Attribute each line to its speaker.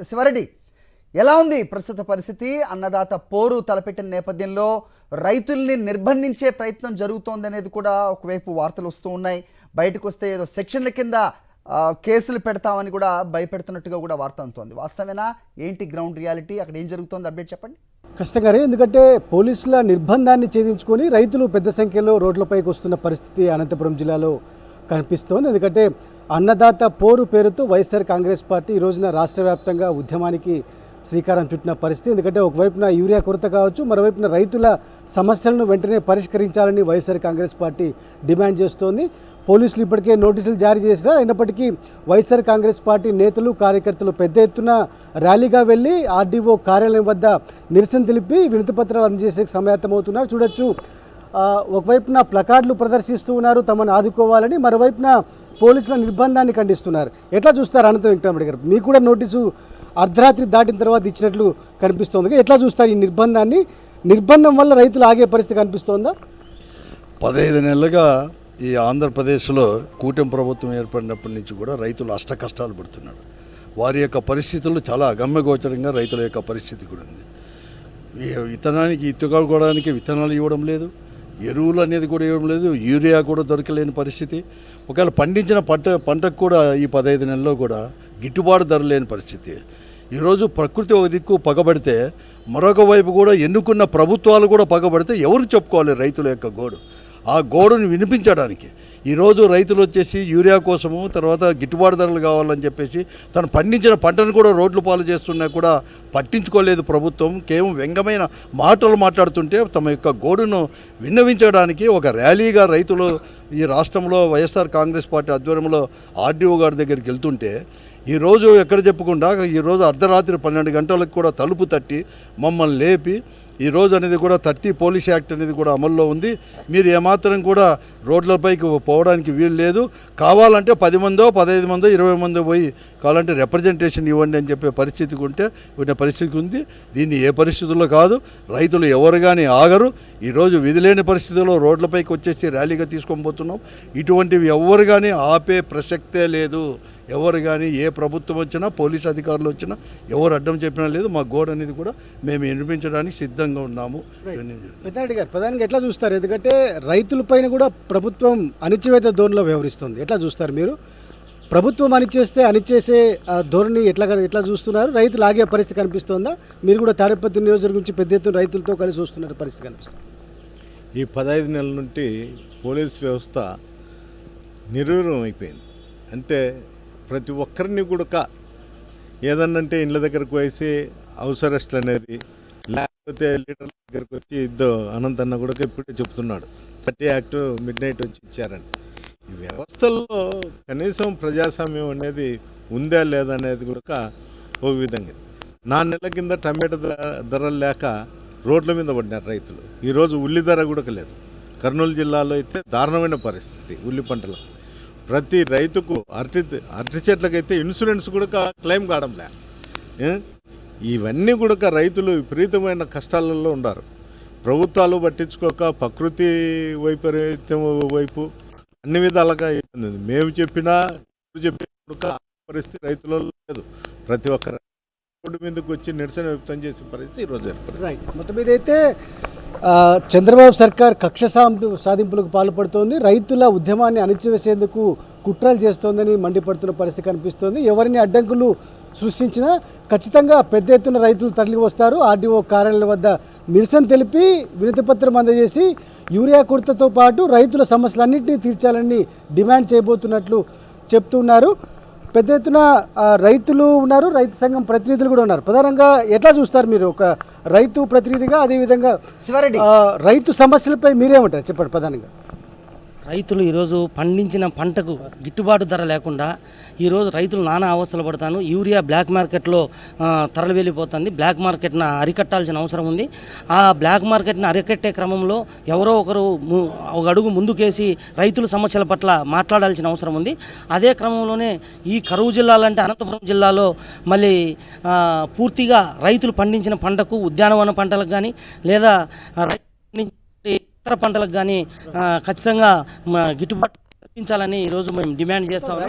Speaker 1: శివారెడ్డి, ఎలా ఉంది ప్రస్తుత పరిస్థితి? అన్నదాత పోరు తలపెట్టిన నేపథ్యంలో రైతుల్ని నిర్బంధించే ప్రయత్నం జరుగుతోందనేది కూడా ఒకవైపు వార్తలు వస్తూ ఉన్నాయి. బయటకు వస్తే ఏదో సెక్షన్ల కింద కేసులు పెడతామని కూడా భయపెడుతున్నట్టుగా కూడా వార్త అందుతోంది. వాస్తవేనా? ఏంటి గ్రౌండ్ రియాలిటీ? అక్కడ ఏం జరుగుతోంది? అప్డేట్ చెప్పండి.
Speaker 2: కష్టంగానే, ఎందుకంటే పోలీసుల నిర్బంధాన్ని ఛేదించుకొని రైతులు పెద్ద సంఖ్యలో రోడ్లపైకి వస్తున్న పరిస్థితి అనంతపురం జిల్లాలో కనిపిస్తోంది. ఎందుకంటే అన్నదాత పోరు పేరుతో వైఎస్ఆర్ కాంగ్రెస్ పార్టీ ఈ రోజున రాష్ట్ర వ్యాప్తంగా ఉద్యమానికి శ్రీకారం చుట్టిన పరిస్థితి. ఎందుకంటే ఒకవైపున యూరియా కొరత కావచ్చు, మరోవైపున రైతుల సమస్యలను వెంటనే పరిష్కరించాలని వైఎస్ఆర్ కాంగ్రెస్ పార్టీ డిమాండ్ చేస్తోంది. పోలీసులు ఇప్పటికే నోటీసులు జారీ చేసినారు. అయినప్పటికీ వైఎస్ఆర్ కాంగ్రెస్ పార్టీ నేతలు కార్యకర్తలు పెద్ద ఎత్తున ర్యాలీగా వెళ్ళి ఆర్డీఓ కార్యాలయం వద్ద నిరసన తెలిపి వినతిపత్రాలు అందజేసే సమాయత్తమవుతున్నారు. చూడొచ్చు, ఒకవైపున ప్లకార్డులు ప్రదర్శిస్తూ ఉన్నారు తమను ఆదుకోవాలని, మరోవైపున పోలీసుల నిర్బంధాన్ని ఖండిస్తున్నారు. ఎట్లా చూస్తారు అనంత వెంకటరమణ గారు? మీకు కూడా నోటీసు అర్ధరాత్రి దాటిన తర్వాత ఇచ్చినట్లు కనిపిస్తోంది. ఎట్లా చూస్తారు ఈ నిర్బంధాన్ని? నిర్బంధం వల్ల రైతులు ఆగే పరిస్థితి కనిపిస్తోందా?
Speaker 3: 15 నెలలుగా ఈ ఆంధ్రప్రదేశ్లో కూటమి ప్రభుత్వం ఏర్పడినప్పటి నుంచి కూడా రైతులు అష్ట కష్టాలు పడుతున్నారు. వారి యొక్క పరిస్థితులు చాలా అగమ్యగోచరంగా రైతుల యొక్క పరిస్థితి కూడా ఉంది. విత్తనానికి ఇత్తుకోవడానికి విత్తనాలు ఇవ్వడం లేదు, ఎరువులు అనేది కూడా ఇవ్వడం లేదు, యూరియా కూడా దొరకలేని పరిస్థితి. ఒకవేళ పండించిన పంటకు కూడా ఈ 15 నెలల్లో కూడా గిట్టుబాటు ధర లేని పరిస్థితి. ఈరోజు ప్రకృతి ఒక దిక్కు పగబడితే మరొక వైపు కూడా ఎన్నుకున్న ప్రభుత్వాలు కూడా పగబడితే ఎవరికి చెప్పుకోవాలి రైతుల యొక్క గోడు? ఆ గోడును వినిపించడానికి ఈరోజు రైతులు వచ్చేసి యూరియా కోసము, తర్వాత గిట్టుబాటు ధరలు కావాలని చెప్పేసి తను పండించిన పంటను కూడా రోడ్లు పాలు చేస్తున్నా కూడా పట్టించుకోలేదు ప్రభుత్వం. కేవలం వ్యంగ్యమైన మాటలు మాట్లాడుతుంటే తమ యొక్క గోడును విన్నవించడానికి ఒక ర్యాలీగా రైతులు ఈ రాష్ట్రంలో వైఎస్ఆర్ కాంగ్రెస్ పార్టీ ఆధ్వర్యంలో ఆర్డీఓ గారి దగ్గరికి వెళ్తుంటే ఈరోజు ఎక్కడ చెప్పకుండా ఈరోజు అర్ధరాత్రి 12 గంటలకు కూడా తలుపు తట్టి మమ్మల్ని లేపి ఈరోజు అనేది కూడా 30 పోలీస్ యాక్ట్ అనేది కూడా అమల్లో ఉంది. మీరు ఏమాత్రం కూడా రోడ్లపైకి పోవడానికి వీలు లేదు. కావాలంటే 10 మందో 15 మందో 20 మందో పోయి కావాలంటే రిప్రజెంటేషన్ ఇవ్వండి అని చెప్పే పరిస్థితికి ఉన్న పరిస్థితి ఉంది. దీన్ని ఏ పరిస్థితుల్లో కాదు, రైతులు ఎవరు కానీ ఆగరు. ఈరోజు విధి లేని పరిస్థితుల్లో రోడ్లపైకి వచ్చేసి ర్యాలీగా తీసుకొని పోతున్నాం. ఇటువంటివి ఎవరు కానీ ఆపే ప్రసక్తే లేదు. ఎవరు కానీ ఏ ప్రభుత్వం వచ్చినా, పోలీస్ అధికారులు వచ్చినా ఎవరు అడ్డం చెప్పినా లేదు. మా గోడ అనేది కూడా మేము వినిపించడానికి సిద్ధంగా ఉన్నాము.
Speaker 2: పెద్దారెడ్డి గారు, ప్రధానంగా ఎట్లా చూస్తారు? ఎందుకంటే రైతులపైన కూడా ప్రభుత్వం అణిచివేత ధోరణిలో వ్యవహరిస్తుంది. ఎట్లా చూస్తారు మీరు? ప్రభుత్వం అణిచేసే ధోరణి ఎట్లా చూస్తున్నారు? రైతులు ఆగే పరిస్థితి కనిపిస్తుందా? మీరు కూడా తాడేపల్లి నియోజకవర్గం నుంచి పెద్ద ఎత్తున రైతులతో కలిసి చూస్తున్న పరిస్థితి కనిపిస్తుంది.
Speaker 4: ఈ 15 నెలల నుండి పోలీస్ వ్యవస్థ నిర్వీర్యం అయిపోయింది. అంటే ప్రతి ఒక్కరిని కూడా ఏదన్నంటే ఇండ్ల దగ్గరకు వేసి హౌస్ అరెస్ట్లు అనేది, లేకపోతే లీడర్ల దగ్గరకు వచ్చి అనంతన్న కూడా ఇప్పుడే చెప్తున్నాడు 30 యాక్ట్ మిడ్ నైట్ వచ్చి ఇచ్చారని. ఈ వ్యవస్థల్లో కనీసం ప్రజాస్వామ్యం అనేది ఉందా లేదా అనేది కూడా ఒక విధంగా. 4 నెలల కింద టమాటా ధరలు లేక రోడ్ల మీద పడినారు రైతులు. ఈరోజు ఉల్లి ధర కూడా లేదు. కర్నూలు జిల్లాలో అయితే దారుణమైన పరిస్థితి ఉల్లి పంటలో. ప్రతి రైతుకు అరటి చెట్లకైతే ఇన్సూరెన్స్ కూడా క్లెయిమ్ కావడంలే. ఇవన్నీ కూడా రైతులు విపరీతమైన కష్టాలలో ఉన్నారు. ప్రభుత్వాలు పట్టించుకోక ప్రకృతి వైపరీత్యం వైపు అన్ని విధాలుగా అయిపోయింది. మేము చెప్పినా పరిస్థితి రైతులలో లేదు. ప్రతి ఒక్క రోడ్డు మీదకి వచ్చి నిరసన వ్యక్తం చేసే పరిస్థితి ఈరోజు ఏర్పడింది.
Speaker 2: రైట్, మొత్తం మీద అయితే చంద్రబాబు సర్కార్ కక్ష సాధింపులకు పాల్పడుతోంది. రైతుల ఉద్యమాన్ని అణిచివేసేందుకు కుట్రలు చేస్తోందని మండిపడుతున్న పరిస్థితి కనిపిస్తోంది. ఎవరిని అడ్డంకులు సృష్టించినా ఖచ్చితంగా పెద్ద ఎత్తున రైతులు తరలి వస్తారు. ఆర్డీఓ కార్యాలయం వద్ద నిరసన తెలిపి వినతిపత్రం అందజేసి యూరియా కొరతతో పాటు రైతుల సమస్యలన్నింటినీ తీర్చాలని డిమాండ్ చేయబోతున్నట్లు చెప్తున్నారు. పెద్ద ఎత్తున రైతులు ఉన్నారు, రైతు సంఘం ప్రతినిధులు కూడా ఉన్నారు. ప్రధానంగా ఎట్లా చూస్తారు మీరు ఒక రైతు ప్రతినిధిగా? అదేవిధంగా
Speaker 1: శివారెడ్డి,
Speaker 2: రైతు సమస్యలపై మీరేమంటారు చెప్పండి. ప్రధానంగా
Speaker 5: రైతులు ఈరోజు పండించిన పంటకు గిట్టుబాటు ధర లేకుండా ఈరోజు రైతులు నానా అవస్థలు పడతాను. యూరియా బ్లాక్ మార్కెట్లో తరలి వెళ్ళిపోతుంది. బ్లాక్ మార్కెట్ను అరికట్టాల్సిన అవసరం ఉంది. ఆ బ్లాక్ మార్కెట్ని అరికట్టే క్రమంలో ఎవరో ఒకరు ఒక అడుగు ముందుకేసి రైతుల సమస్యల పట్ల మాట్లాడాల్సిన అవసరం ఉంది. అదే క్రమంలోనే ఈ కరువు జిల్లాలంటే అనంతపురం జిల్లాలో మళ్ళీ పూర్తిగా రైతులు పండించిన పంటకు, ఉద్యానవన పంటలకు కానీ లేదా ఇతర పంటలకు కానీ ఖచ్చితంగా గిట్టుబాటు కల్పించాలని ఈరోజు మేము డిమాండ్ చేస్తాము.